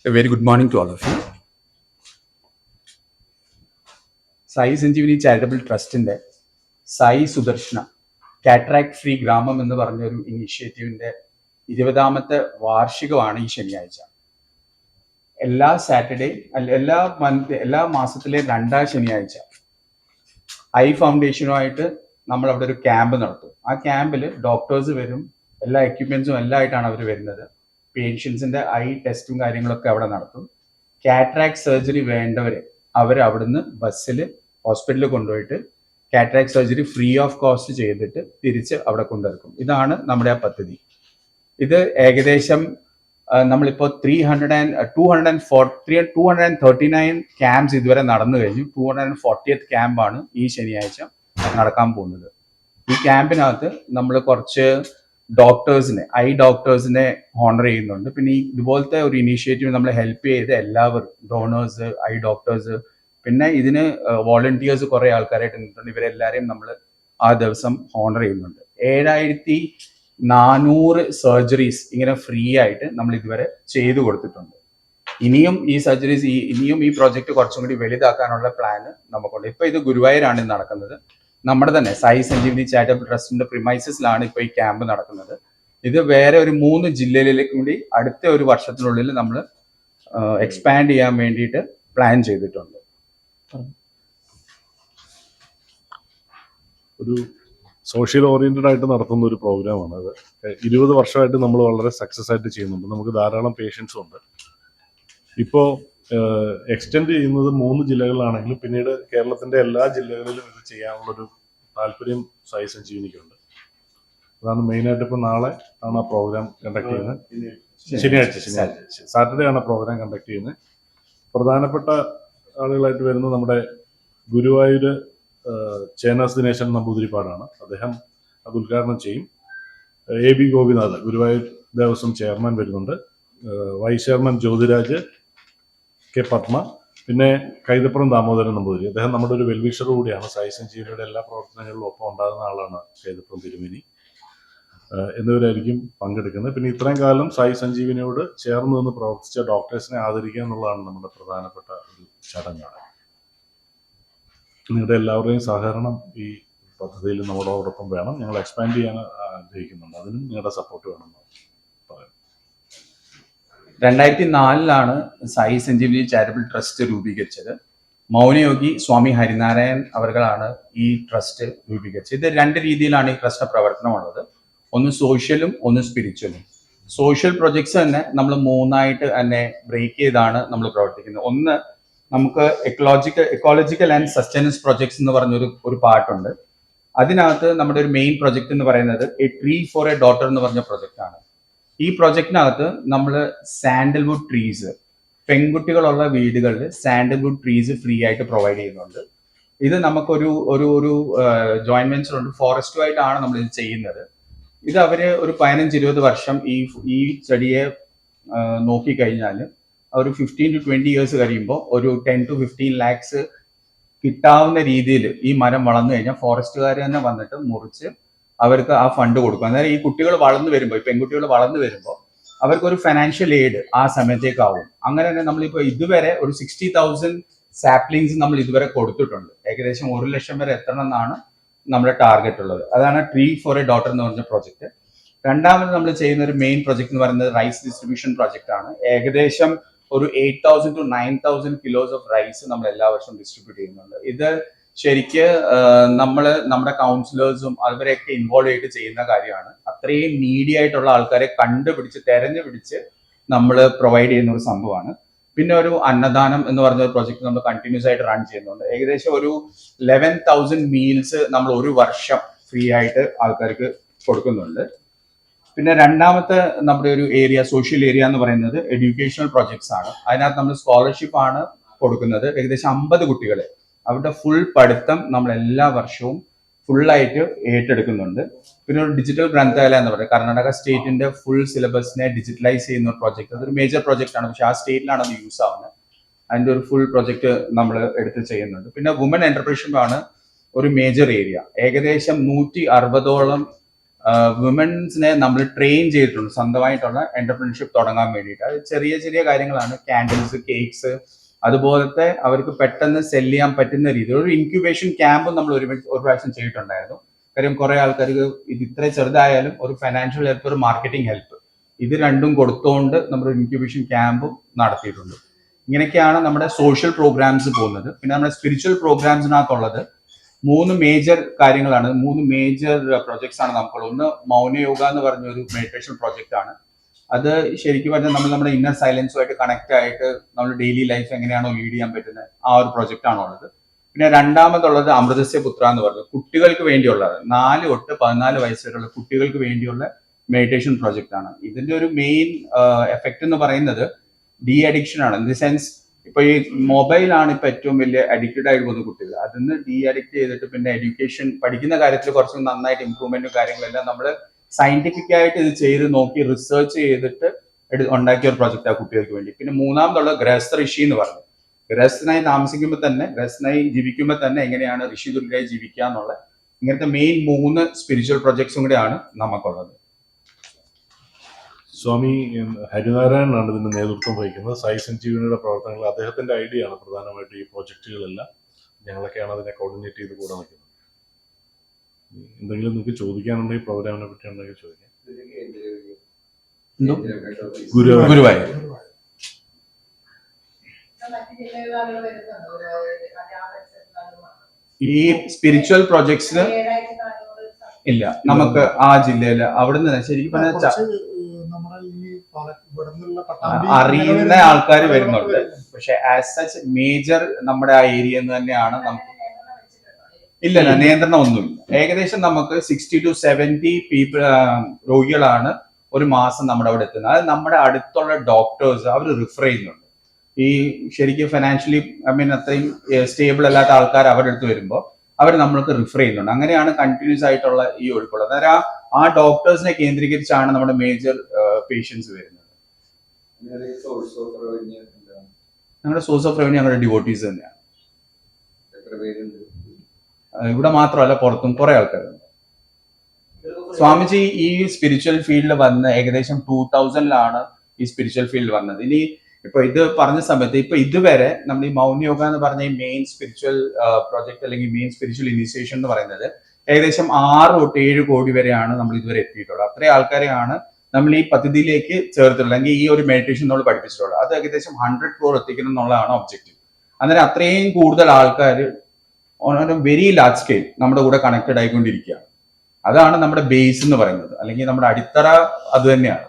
A very good morning to all of you. Sai Sanjeevani charitable ട്രസ്റ്റിന്റെ Sai Sudarshana cataract free ഗ്രാമം എന്ന് പറഞ്ഞ ഒരു ഇനീഷ്യേറ്റീവിന്റെ 20ാമത്തെ വാർഷികമാണ് ഈ ശനിയാഴ്ച. എല്ലാ സാറ്റർഡേ എല്ലാ മാസത്തിലെ 2ാം ശനിയാഴ്ച ഐ ഫൗണ്ടേഷനുമായിട്ട് നമ്മൾ അവിടെ ഒരു ക്യാമ്പ് നടത്തും. ആ ക്യാമ്പിൽ ഡോക്ടേഴ്സ് വരും, എല്ലാ എക്യുപ്മെന്റ്സും എല്ലാം ആയിട്ടാണ് അവർ വരുന്നത്. പേഷ്യൻസിന്റെ ഐ ടെസ്റ്റും കാര്യങ്ങളൊക്കെ അവിടെ നടത്തും. കാറ്ററാക്ട് സർജറി വേണ്ടവരെ അവർ അവിടുന്ന് ബസ്സിൽ ഹോസ്പിറ്റലിൽ കൊണ്ടുപോയിട്ട് cataract surgery free of cost ചെയ്തിട്ട് തിരിച്ച് അവിടെ കൊണ്ടിറക്കും. ഇതാണ് നമ്മുടെ ആ പദ്ധതി. ഇത് ഏകദേശം നമ്മളിപ്പോൾ 239 ക്യാമ്പ്സ് ഇതുവരെ നടന്നു കഴിഞ്ഞു. 240th ക്യാമ്പാണ് ഈ ശനിയാഴ്ച നടക്കാൻ പോകുന്നത്. ഈ ക്യാമ്പിനകത്ത് നമ്മൾ കുറച്ച് ഐ ഡോക്ടേഴ്സിനെ ഹോണർ ചെയ്യുന്നുണ്ട്. പിന്നെ ഇതുപോലത്തെ ഒരു ഇനീഷ്യേറ്റീവ് നമ്മൾ ഹെൽപ്പ് ചെയ്ത് എല്ലാവരും ഡോണേഴ്സ്, ഐ ഡോക്ടേഴ്സ്, പിന്നെ ഇതിന് വോളണ്ടിയേഴ്സ് കുറെ ആൾക്കാരായിട്ട് നിന്നിട്ടുണ്ട്. ഇവരെല്ലാവരെയും നമ്മൾ ആ ദിവസം ഹോണർ ചെയ്യുന്നുണ്ട്. 7400 സർജറീസ് ഇങ്ങനെ ഫ്രീ ആയിട്ട് നമ്മൾ ഇതുവരെ ചെയ്തു കൊടുത്തിട്ടുണ്ട്. ഇനിയും ഈ പ്രോജക്റ്റ് കുറച്ചും കൂടി വലുതാക്കാനുള്ള പ്ലാന് നമുക്കുണ്ട്. ഇപ്പൊ ഇത് ഗുരുവായൂരാണ് നടക്കുന്നത്. നമ്മുടെ തന്നെ സായി സഞ്ജീവനി ചാരിറ്റബിൾ ട്രസ്റ്റിന്റെ പ്രിമൈസസിലാണ് ഇപ്പോൾ ഈ ക്യാമ്പ് നടക്കുന്നത്. ഇത് വേറെ ഒരു 3 ജില്ലകളിലേക്ക് കൂടി അടുത്ത ഒരു വർഷത്തിനുള്ളിൽ നമ്മൾ എക്സ്പാൻഡ് ചെയ്യാൻ വേണ്ടിയിട്ട് പ്ലാൻ ചെയ്തിട്ടുണ്ട്. ഒരു സോഷ്യൽ ഓറിയന്റഡ് ആയിട്ട് നടത്തുന്ന ഒരു പ്രോഗ്രാമാണ് അത്. 20 വർഷമായിട്ട് നമ്മൾ വളരെ സക്സസ് ആയിട്ട് ചെയ്യുന്നുണ്ട്. നമുക്ക് ധാരാളം പേഷ്യൻസും ഉണ്ട്. ഇപ്പോൾ എക്സ്റ്റെൻഡ് ചെയ്യുന്നത് 3 ജില്ലകളിലാണെങ്കിലും പിന്നീട് കേരളത്തിന്റെ എല്ലാ ജില്ലകളിലും ഇത് ചെയ്യാനുള്ളൊരു താല്പര്യം സായി സഞ്ജീവനിക്കുണ്ട്. അതാണ് മെയിനായിട്ട്. ഇപ്പോൾ നാളെ ആണ് ആ പ്രോഗ്രാം കണ്ടക്ട് ചെയ്യുന്നത്. ശനിയാഴ്ച സാറ്റർഡേ ആണ് പ്രോഗ്രാം കണ്ടക്ട് ചെയ്യുന്നത്. പ്രധാനപ്പെട്ട ആളുകളായിട്ട് വരുന്നത് നമ്മുടെ ഗുരുവായൂർ ചേനാസ് ദിനേശൻ നമ്പൂതിരിപ്പാടാണ്. അദ്ദേഹം അത് ഉദ്ഘാടനം ചെയ്യും. AB ഗോപിനാഥ് ഗുരുവായൂർ ദേവസ്വം ചെയർമാൻ വരുന്നുണ്ട്. Vice chairman Jyothiraj, K Padma, പിന്നെ കൈതപ്പുറം ദാമോദരൻ നമ്പൂതിരി. അദ്ദേഹം നമ്മുടെ ഒരു വെൽവിഷർ കൂടിയാണ്. സായി സഞ്ജീവനിയുടെ എല്ലാ പ്രവർത്തനങ്ങളിലും ഒപ്പം ഉണ്ടാകുന്ന ആളാണ് കൈതപ്പുറം തിരുമേനി. എന്നിവരായിരിക്കും പങ്കെടുക്കുന്നത്. പിന്നെ ഇത്രയും കാലം സായി സഞ്ജീവനിയോട് ചേർന്ന് നിന്ന് പ്രവർത്തിച്ച ഡോക്ടേഴ്സിനെ ആദരിക്കുക എന്നുള്ളതാണ് നമ്മുടെ പ്രധാനപ്പെട്ട ഒരു ചടങ്ങാണ്. നിങ്ങളുടെ എല്ലാവരുടെയും സഹകരണം ഈ പദ്ധതിയിൽ നമ്മളോടൊപ്പം വേണം. ഞങ്ങൾ എക്സ്പാൻഡ് ചെയ്യാൻ ആഗ്രഹിക്കുന്നുണ്ട്. അതിനും നിങ്ങളുടെ സപ്പോർട്ട് വേണമെന്ന് പറയാം. 2004 സായി സഞ്ജീവനി ചാരിറ്റബിൾ ട്രസ്റ്റ് രൂപീകരിച്ചത്. മൗനയോഗി സ്വാമി ഹരിനാരായൺ അവർകളാണ് ഈ ട്രസ്റ്റ് രൂപീകരിച്ചത്. ഇത് 2 രീതിയിലാണ് ഈ ട്രസ്റ്റ് പ്രവർത്തനമുള്ളത്. ഒന്ന് സോഷ്യലും ഒന്ന് സ്പിരിച്വലും. സോഷ്യൽ പ്രൊജക്ട്സ് തന്നെ നമ്മൾ 3ആയിട്ട് തന്നെ ബ്രേക്ക് ചെയ്താണ് നമ്മൾ പ്രവർത്തിക്കുന്നത്. ഒന്ന്, നമുക്ക് എക്കോളജിക്കൽ ആൻഡ് സസ്റ്റൈനൻസ് പ്രൊജക്ട്സ് എന്ന് പറഞ്ഞൊരു പാർട്ടുണ്ട്. അതിനകത്ത് നമ്മുടെ ഒരു മെയിൻ പ്രൊജക്ട് എന്ന് പറയുന്നത് A tree four A daughter എന്ന് പറഞ്ഞ പ്രൊജക്റ്റ് ആണ്. ഈ പ്രൊജക്റ്റിനകത്ത് നമ്മൾ സാൻഡൽവുഡ് ട്രീസ്, പെൺകുട്ടികളുള്ള വീടുകളിൽ സാൻഡൽവുഡ് ട്രീസ് ഫ്രീ ആയിട്ട് പ്രൊവൈഡ് ചെയ്യുന്നുണ്ട്. ഇത് നമുക്കൊരു ഒരു ജോയിന്റ് വെഞ്ചർ ഉണ്ട്, ഫോറസ്റ്റുമായിട്ടാണ് നമ്മൾ ഇത് ചെയ്യുന്നത്. ഇത് അവര് ഒരു 15-20 വർഷം ഈ ചെടിയെ നോക്കിക്കഴിഞ്ഞാൽ ഒരു 15 to 20 years കഴിയുമ്പോൾ ഒരു 10 to 15 lakhs കിട്ടാവുന്ന രീതിയിൽ ഈ മരം വളർന്നു കഴിഞ്ഞാൽ ഫോറസ്റ്റുകാർ തന്നെ വന്നിട്ട് മുറിച്ച് അവർക്ക് ആ ഫണ്ട് കൊടുക്കും. അന്നേരം ഈ കുട്ടികൾ വളർന്നു വരുമ്പോൾ, ഈ പെൺകുട്ടികൾ വളർന്നു വരുമ്പോൾ അവർക്കൊരു ഫൈനാൻഷ്യൽ എയ്ഡ് ആ സമയത്തേക്കാവും. അങ്ങനെ തന്നെ നമ്മളിപ്പോൾ ഇതുവരെ ഒരു 60,000 സാപ്ലിങ്സ് നമ്മൾ ഇതുവരെ കൊടുത്തിട്ടുണ്ട്. ഏകദേശം 1 ലക്ഷം വരെ എത്തണം എന്നാണ് നമ്മുടെ ടാർഗറ്റ് ഉള്ളത്. അതാണ് ട്രീ ഫോർ എ ഡോട്ടർ എന്ന് പറഞ്ഞ പ്രോജക്റ്റ്. രണ്ടാമത് നമ്മൾ ചെയ്യുന്ന ഒരു മെയിൻ പ്രോജക്റ്റ് എന്ന് പറയുന്നത് റൈസ് ഡിസ്ട്രിബ്യൂഷൻ പ്രോജക്റ്റ് ആണ്. ഏകദേശം ഒരു 8,000 to 9,000 കിലോസ് ഓഫ് റൈസ് നമ്മൾ എല്ലാ വർഷവും ഡിസ്ട്രിബ്യൂട്ട് ചെയ്യുന്നുണ്ട്. ഇത് ശരിക്ക് നമ്മുടെ കൗൺസിലേഴ്സും അവരെയൊക്കെ ഇൻവോൾവ് ചെയ്തിട്ട് ചെയ്യുന്ന കാര്യമാണ്. അത്രയും നീഡി ആയിട്ടുള്ള ആൾക്കാരെ തെരഞ്ഞുപിടിച്ച് നമ്മൾ പ്രൊവൈഡ് ചെയ്യുന്ന ഒരു സംഭവമാണ്. പിന്നെ ഒരു അന്നദാനം എന്ന് പറഞ്ഞ ഒരു പ്രോജക്റ്റ് നമ്മൾ കണ്ടിന്യൂസ് ആയിട്ട് റൺ ചെയ്യുന്നുണ്ട്. ഏകദേശം ഒരു 11,000 മീൽസ് നമ്മൾ ഒരു വർഷം ഫ്രീ ആയിട്ട് ആൾക്കാർക്ക് കൊടുക്കുന്നുണ്ട്. പിന്നെ രണ്ടാമത്തെ നമ്മുടെ ഒരു ഏരിയ, സോഷ്യൽ ഏരിയ എന്ന് പറയുന്നത് എഡ്യൂക്കേഷണൽ പ്രോജക്ട്സ് ആണ്. അതിനകത്ത് നമ്മൾ സ്കോളർഷിപ്പ് ആണ് കൊടുക്കുന്നത്. ഏകദേശം 50 കുട്ടികളെ അവരുടെ ഫുൾ പഠിത്തം നമ്മൾ എല്ലാ വർഷവും ഫുള്ളായിട്ട് ഏറ്റെടുക്കുന്നുണ്ട്. പിന്നെ ഒരു ഡിജിറ്റൽ ഗ്രന്ഥാലയ എന്ന് പറയുന്നത് കർണാടക സ്റ്റേറ്റിന്റെ ഫുൾ സിലബസിനെ ഡിജിറ്റലൈസ് ചെയ്യുന്ന ഒരു പ്രോജക്റ്റ്. അതൊരു മേജർ പ്രോജക്റ്റ് ആണ്, പക്ഷെ ആ സ്റ്റേറ്റിലാണ് അത് യൂസ് ആവുന്നത്. അതിന്റെ ഒരു ഫുൾ പ്രോജക്റ്റ് നമ്മൾ എടുത്ത് ചെയ്യുന്നുണ്ട്. പിന്നെ വുമൻ എന്റർപ്രണർഷിപ്പ് ആണ് ഒരു മേജർ ഏരിയ. ഏകദേശം 160ഓളം വിമൻസിനെ നമ്മൾ ട്രെയിൻ ചെയ്തിട്ടുണ്ട് സ്വന്തമായിട്ടുള്ള എന്റർപ്രണർഷിപ്പ് തുടങ്ങാൻ വേണ്ടിയിട്ട്. അത് ചെറിയ ചെറിയ കാര്യങ്ങളാണ്, ക്യാൻഡിൽസ്, കേക്ക്സ്, അതുപോലത്തെ അവർക്ക് പെട്ടെന്ന് സെല് ചെയ്യാൻ പറ്റുന്ന രീതിയിൽ ഒരു ഇൻക്യുബേഷൻ ക്യാമ്പും നമ്മൾ ഒരു പ്രാവശ്യം ചെയ്തിട്ടുണ്ടായിരുന്നു. കാര്യം കുറെ ആൾക്കാർക്ക് ഇത് ഇത്ര ചെറുതായാലും ഒരു ഫൈനാൻഷ്യൽ ഹെൽപ്പ്, ഒരു മാർക്കറ്റിംഗ് ഹെൽപ്പ്, ഇത് രണ്ടും കൊടുത്തുകൊണ്ട് നമ്മൾ ഇൻക്യുബേഷൻ ക്യാമ്പും നടത്തിയിട്ടുണ്ട്. ഇങ്ങനെയൊക്കെയാണ് നമ്മുടെ സോഷ്യൽ പ്രോഗ്രാംസ് പോകുന്നത്. പിന്നെ നമ്മുടെ സ്പിരിച്വൽ പ്രോഗ്രാംസിനകത്തുള്ളത് 3 മേജർ കാര്യങ്ങളാണ്, 3 മേജർ പ്രൊജക്ട്സ് ആണ് നമുക്കുള്ളത്. ഒന്ന് മൗനയോഗ എന്ന് പറഞ്ഞ ഒരു മെഡിറ്റേഷൻ പ്രൊജക്റ്റ് ആണ്. അത് ശരിക്കും പറഞ്ഞാൽ നമ്മൾ നമ്മുടെ ഇന്നർ സൈലൻസുമായിട്ട് കണക്ട് ആയിട്ട് നമ്മൾ ഡെയിലി ലൈഫ് എങ്ങനെയാണോ ലീഡ് ചെയ്യാൻ പറ്റുന്നത് ആ ഒരു പ്രൊജക്റ്റ് ആണ് ഉള്ളത്. പിന്നെ രണ്ടാമതുള്ളത് അമൃതസ്യ പുത്ര എന്ന് പറഞ്ഞത് കുട്ടികൾക്ക് വേണ്ടിയുള്ളത്, 4 തൊട്ട് 14 വയസ്സ് വരെയുള്ള കുട്ടികൾക്ക് വേണ്ടിയുള്ള മെഡിറ്റേഷൻ പ്രൊജക്റ്റ് ആണ്. ഇതിന്റെ ഒരു മെയിൻ എഫക്റ്റ് എന്ന് പറയുന്നത് ഡി അഡിക്ഷൻ ആണ്. ഇൻ ദി സെൻസ് ഇപ്പൊ ഈ മൊബൈലാണ് ഇപ്പൊ ഏറ്റവും വലിയ അഡിക്റ്റഡ് ആയിട്ട് പോകുന്ന കുട്ടികൾ. അതിന് ഡി അഡിക്റ്റ് ചെയ്തിട്ട് പിന്നെ എഡ്യൂക്കേഷൻ പഠിക്കുന്ന കാര്യത്തിൽ കുറച്ച് നന്നായിട്ട് ഇമ്പ്രൂവ്മെന്റും കാര്യങ്ങളെല്ലാം നമ്മൾ സയന്റിഫിക് ആയിട്ട് ഇത് ചെയ്ത് നോക്കി റിസർച്ച് ചെയ്തിട്ട് ഉണ്ടാക്കിയ ഒരു പ്രൊജക്റ്റ് ആ കുട്ടികൾക്ക് വേണ്ടി. പിന്നെ മൂന്നാമതുള്ള ഗൃഹസ്ഥ ഋഷി എന്ന് പറഞ്ഞു, ഗൃഹസ്ഥനായി താമസിക്കുമ്പോൾ തന്നെ, ഗൃഹസ്ഥനായി ജീവിക്കുമ്പോൾ തന്നെ എങ്ങനെയാണ് ഋഷി തുല്യരായി ജീവിക്കുക എന്നുള്ള ഇങ്ങനത്തെ മെയിൻ 3 സ്പിരിച്വൽ പ്രൊജക്ട്സും കൂടെയാണ് നമുക്കുള്ളത്. സ്വാമി ഹരിനാരായണനാണ് ഇതിന്റെ നേതൃത്വം വഹിക്കുന്നത്. സായി സഞ്ജീവനിയുടെ പ്രവർത്തനങ്ങൾ അദ്ദേഹത്തിന്റെ ഐഡിയ ആണ് പ്രധാനമായിട്ട് ഈ പ്രോജക്റ്റുകളെല്ലാം. ഞങ്ങളൊക്കെയാണ് അതിനെ കോർഡിനേറ്റ് ചെയ്ത് കൂടെ നിൽക്കുന്നത്. എന്തെങ്കിലും നിങ്ങൾക്ക് ചോദിക്കാനുണ്ടെങ്കിൽ പ്രോഗ്രാമിനെ പറ്റി ഉണ്ടെങ്കിൽ ചോദിക്കാം. ഗുരുവായൂർ ഈ സ്പിരിച്വൽ പ്രൊജക്ട്സിന് ഇല്ല, നമുക്ക് ആ ജില്ലയില് അവിടുന്ന് ശരിക്കും പറഞ്ഞാൽ അറിയുന്ന ആൾക്കാർ വരുന്നുണ്ട്. പക്ഷെ ആസ് സച്ച് മേജർ നമ്മുടെ ആ ഏരിയ തന്നെയാണ് നമുക്ക്. ഇല്ല, നിയന്ത്രണം ഒന്നുമില്ല. ഏകദേശം നമുക്ക് 60 to 70 രോഗികളാണ് ഒരു മാസം നമ്മുടെ അവിടെ എത്തുന്നത്. അത് നമ്മുടെ അടുത്തുള്ള ഡോക്ടേഴ്സ് അവർ റിഫർ ചെയ്യുന്നുണ്ട്. ഈ ശരിക്കും ഫൈനാൻഷ്യലി അത്രയും സ്റ്റേബിൾ അല്ലാത്ത ആൾക്കാർ അവരുടെ അടുത്ത് വരുമ്പോൾ അവർ നമ്മൾക്ക് റിഫർ ചെയ്യുന്നുണ്ട്. അങ്ങനെയാണ് കണ്ടിന്യൂസ് ആയിട്ടുള്ള ഈ ഒഴുക്കുള്ളത്. അന്നേരം ആ ഡോക്ടേഴ്സിനെ കേന്ദ്രീകരിച്ചാണ് നമ്മുടെ മേജർ പേഷ്യൻസ് വരുന്നത്. ഞങ്ങളുടെ സോഴ്സ് ഓഫ് റവന്യൂ ഞങ്ങളുടെ ഡിവോട്ടീസ് തന്നെയാണ്. ഇവിടെ മാത്രമല്ല, പുറത്തും കുറെ ആൾക്കാരുണ്ട്. സ്വാമിജി ഈ സ്പിരിച്വൽ ഫീൽഡിൽ വന്ന് ഏകദേശം 2000-ലാണ് ഈ സ്പിരിച്വൽ ഫീൽഡ് വന്നത്. ഇനി ഇപ്പൊ ഇത് പറഞ്ഞ സമയത്ത് ഇപ്പൊ ഇതുവരെ നമ്മൾ ഈ മൗനയോഗ എന്ന് പറഞ്ഞ ഈ മെയിൻ സ്പിരിച്വൽ പ്രോജക്ട് അല്ലെങ്കിൽ മെയിൻ സ്പിരിച്വൽ ഇനിഷ്യേഷൻ എന്ന് പറയുന്നത് ഏകദേശം 6 തൊട്ട് 7 കോടി വരെയാണ് നമ്മൾ ഇതുവരെ എത്തിയിട്ടുള്ളത്. അത്രയും ആൾക്കാരെയാണ് നമ്മൾ ഈ പദ്ധതിയിലേക്ക് ചേർത്തിട്ടുള്ളത്, അല്ലെങ്കിൽ ഈ ഒരു മെഡിറ്റേഷൻ നമ്മൾ പഠിപ്പിച്ചിട്ടുള്ളത്. അത് ഏകദേശം 100 crore എത്തിക്കണം എന്നുള്ളതാണ് ഒബ്ജക്റ്റീവ്. അന്നേരം അത്രയും കൂടുതൽ ആൾക്കാർ on A very large scale നമ്മുടെ കൂടെ കണക്റ്റഡ് ആയിക്കൊണ്ടിരിക്കുകയാണ്. അതാണ് നമ്മുടെ ബേസ് എന്ന് പറയുന്നത്, അല്ലെങ്കിൽ നമ്മുടെ അടിത്തറ അത് തന്നെയാണ്.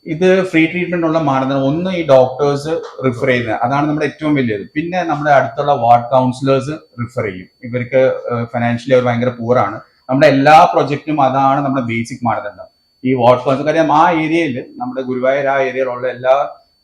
ഇത് ഫ്രീ ട്രീറ്റ്മെന്റ് ഉള്ള മാനദണ്ഡം ഒന്ന് ഈ ഡോക്ടേഴ്സ് റിഫർ ചെയ്യുന്നത്, അതാണ് നമ്മുടെ ഏറ്റവും വലിയത്. പിന്നെ നമ്മുടെ അടുത്തുള്ള വാർഡ് കൗൺസിലേഴ്സ് റിഫർ ചെയ്യും. ഇവർക്ക് ഫൈനാൻഷ്യലി അവർ ഭയങ്കര പൂറാണ്. നമ്മുടെ എല്ലാ പ്രൊജക്റ്റും അതാണ് നമ്മുടെ ബേസിക് മാനദണ്ഡം. ഈ വാർഡ് കൗൺസിൽ കാര്യം ആ ഏരിയയിൽ, നമ്മുടെ ഗുരുവായൂർ ആ ഏരിയയിലുള്ള എല്ലാ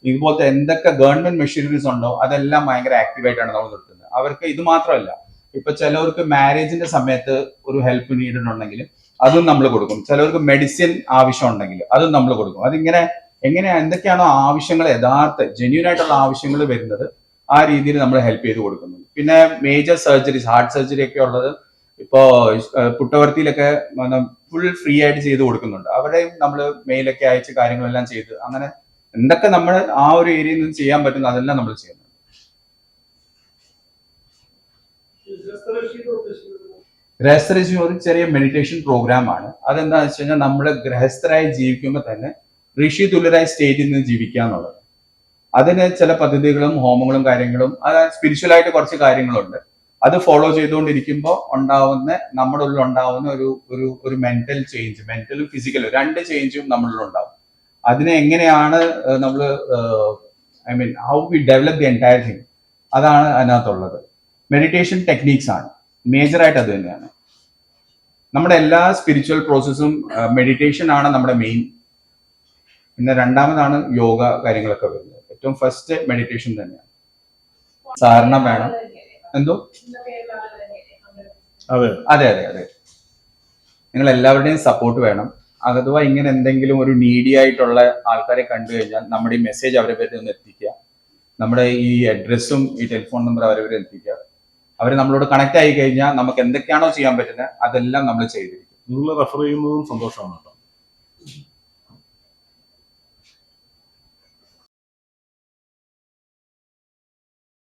ഇതുപോലത്തെ എന്തൊക്കെ ഗവൺമെന്റ് മെഷീനറീസ് ഉണ്ടോ അതെല്ലാം ഭയങ്കര ആക്റ്റീവായിട്ടാണ് നമ്മൾ നിർത്തുന്നത്. അവർക്ക് ഇത് മാത്രമല്ല, ഇപ്പൊ ചിലവർക്ക് മാരേജിന്റെ സമയത്ത് ഒരു ഹെൽപ്പ് നീഡഡ് ഉണ്ടെങ്കിൽ അതും നമ്മൾ കൊടുക്കും. ചിലവർക്ക് മെഡിസിൻ ആവശ്യം ഉണ്ടെങ്കിൽ അതും നമ്മൾ കൊടുക്കും. അതിങ്ങനെ എന്തൊക്കെയാണോ ആവശ്യങ്ങൾ, യഥാർത്ഥ ജെന്യൂൻ ആയിട്ടുള്ള ആവശ്യങ്ങൾ വരുന്നത് ആ രീതിയിൽ നമ്മൾ ഹെൽപ്പ് ചെയ്ത് കൊടുക്കുന്നു. പിന്നെ മേജർ സർജറീസ്, ഹാർട്ട് സർജറി ഒക്കെ ഉള്ളത് ഇപ്പോ പുട്ടവർത്തിയിലൊക്കെ ഫുൾ ഫ്രീ ആയിട്ട് ചെയ്ത് കൊടുക്കുന്നുണ്ട്. അവിടെയും നമ്മൾ മെയിലൊക്കെ അയച്ച് കാര്യങ്ങളെല്ലാം ചെയ്ത് അങ്ങനെ എന്തൊക്കെ നമ്മൾ ആ ഒരു ഏരിയയിൽ നിന്ന് ചെയ്യാൻ പറ്റുന്നു അതെല്ലാം നമ്മൾ ചെയ്യുന്നു. ഗൃഹസ്ഥ ഒരു ചെറിയ മെഡിറ്റേഷൻ പ്രോഗ്രാം ആണ്. അതെന്താണെന്ന് വെച്ച് കഴിഞ്ഞാൽ നമ്മൾ ഗൃഹസ്ഥരായി ജീവിക്കുമ്പോൾ തന്നെ ഋഷി തുല്യരായ സ്റ്റേറ്റിൽ നിന്ന് ജീവിക്കുക എന്നുള്ളത്. അതിന് ചില പദ്ധതികളും ഹോമങ്ങളും കാര്യങ്ങളും, അതായത് സ്പിരിച്വൽ ആയിട്ട് കുറച്ച് കാര്യങ്ങളുണ്ട്. അത് ഫോളോ ചെയ്തുകൊണ്ടിരിക്കുമ്പോൾ ഉണ്ടാവുന്ന നമ്മുടെ ഉള്ളിൽ ഉണ്ടാവുന്ന ഒരു മെന്റൽ ചേഞ്ച്, മെന്റലും ഫിസിക്കലും 2 ചേഞ്ചും നമ്മളിൽ ഉണ്ടാവും. അതിനെ എങ്ങനെയാണ് നമ്മൾ how we develop the entire thing, അതാണ് അതിനകത്തുള്ളത്. മെഡിറ്റേഷൻ ടെക്നീക്സ് ആണ് മേജറായിട്ട്, അത് തന്നെയാണ് നമ്മുടെ എല്ലാ സ്പിരിച്വൽ പ്രോസസ്സും. മെഡിറ്റേഷൻ ആണ് നമ്മുടെ മെയിൻ. പിന്നെ രണ്ടാമതാണ് യോഗ കാര്യങ്ങളൊക്കെ വരുന്നത്. ഏറ്റവും ഫസ്റ്റ് മെഡിറ്റേഷൻ തന്നെയാണ്. സാധാരണ വേണം എന്തോ അതെ അതെ അതെ അതെ നിങ്ങൾ എല്ലാവരുടെയും സപ്പോർട്ട് വേണം. അഥവാ ഇങ്ങനെ എന്തെങ്കിലും ഒരു നീഡി ആയിട്ടുള്ള ആൾക്കാരെ കണ്ടു കഴിഞ്ഞാൽ നമ്മുടെ ഈ മെസ്സേജ് അവരെ പറ്റി ഒന്ന് എത്തിക്കുക. നമ്മുടെ ഈ അഡ്രസ്സും ഈ ടെലിഫോൺ നമ്പർ അവരെ എത്തിക്കുക. അവർ നമ്മളോട് കണക്ട് ആയി കഴിഞ്ഞാൽ നമുക്ക് എന്തൊക്കെയാണോ ചെയ്യാൻ പറ്റുന്നത് അതെല്ലാം നമ്മൾ ചെയ്തിരിക്കും. നിങ്ങൾ റെഫർ ചെയ്യുന്നതും സന്തോഷമാണ് കേട്ടോ.